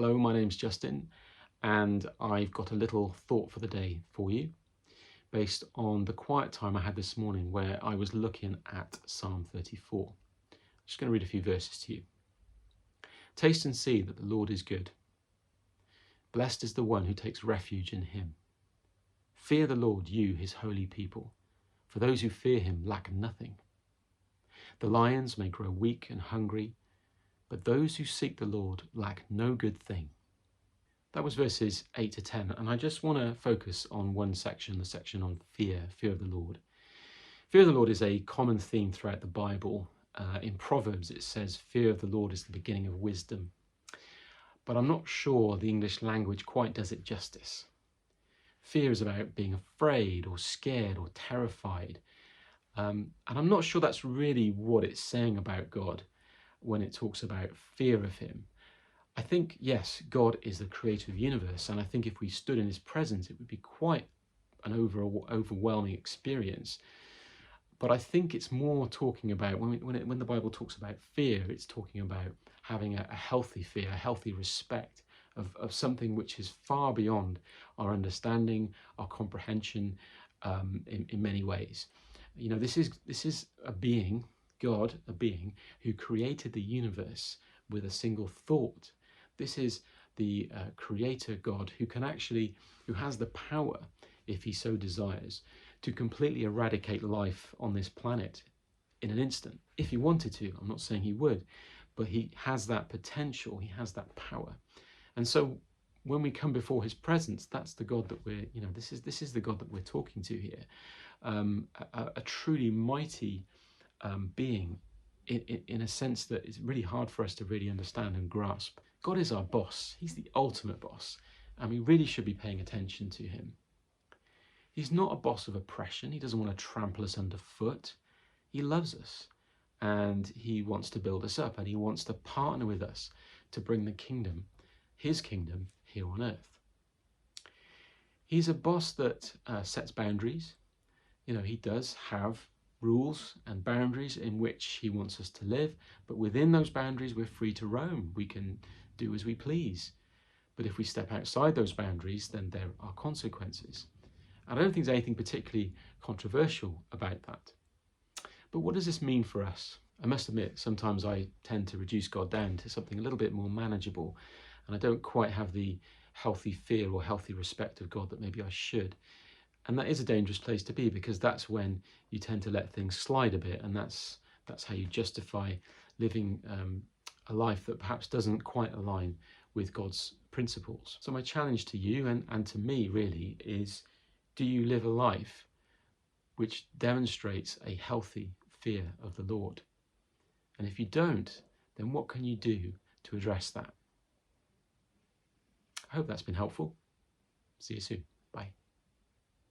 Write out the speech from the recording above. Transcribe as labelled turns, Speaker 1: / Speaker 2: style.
Speaker 1: Hello, my name's Justin, and I've got a little thought for the day for you based on the quiet time I had this morning where I was looking at Psalm 34. I'm just going to read a few verses to you. Taste and see that the Lord is good. Blessed is the one who takes refuge in him. Fear the Lord, you, his holy people, for those who fear him lack nothing. The lions may grow weak and hungry, but those who seek the Lord lack no good thing. That was verses 8 to 10, and I just want to focus on one section, the section on fear of the Lord. Fear of the Lord is a common theme throughout the Bible. In Proverbs it says, fear of the Lord is the beginning of wisdom. But I'm not sure the English language quite does it justice. Fear is about being afraid or scared or terrified. And I'm not sure that's really what it's saying about God when it talks about fear of him. I think, yes, God is the creator of the universe, and I think if we stood in his presence, it would be quite an overwhelming experience. But I think it's more talking about, when the Bible talks about fear, it's talking about having a healthy fear, a healthy respect of something which is far beyond our understanding, our comprehension, in many ways. You know, this is a being, God, a being who created the universe with a single thought. This is the creator God who has the power, if he so desires, to completely eradicate life on this planet in an instant. If he wanted to, I'm not saying he would, but he has that potential, he has that power. And so when we come before his presence, that's the God that this is the God that we're talking to here. A truly mighty being, in a sense that is really hard for us to really understand and grasp. God is our boss. He's the ultimate boss, and we really should be paying attention to him. He's not a boss of oppression. He doesn't want to trample us underfoot. He loves us, and he wants to build us up, and he wants to partner with us to bring the kingdom, his kingdom, here on earth. He's a boss that sets boundaries. You know, he does have rules and boundaries in which he wants us to live, but within those boundaries we're free to roam. We can do as we please. But if we step outside those boundaries, then there are consequences. And I don't think there's anything particularly controversial about that. But what does this mean for us? I must admit, sometimes I tend to reduce God down to something a little bit more manageable, and I don't quite have the healthy fear or healthy respect of God that maybe I should. And that is a dangerous place to be, because that's when you tend to let things slide a bit, and that's how you justify living a life that perhaps doesn't quite align with God's principles. So my challenge to you and to me really is, do you live a life which demonstrates a healthy fear of the Lord? And if you don't, then what can you do to address that? I hope that's been helpful. See you soon. Bye.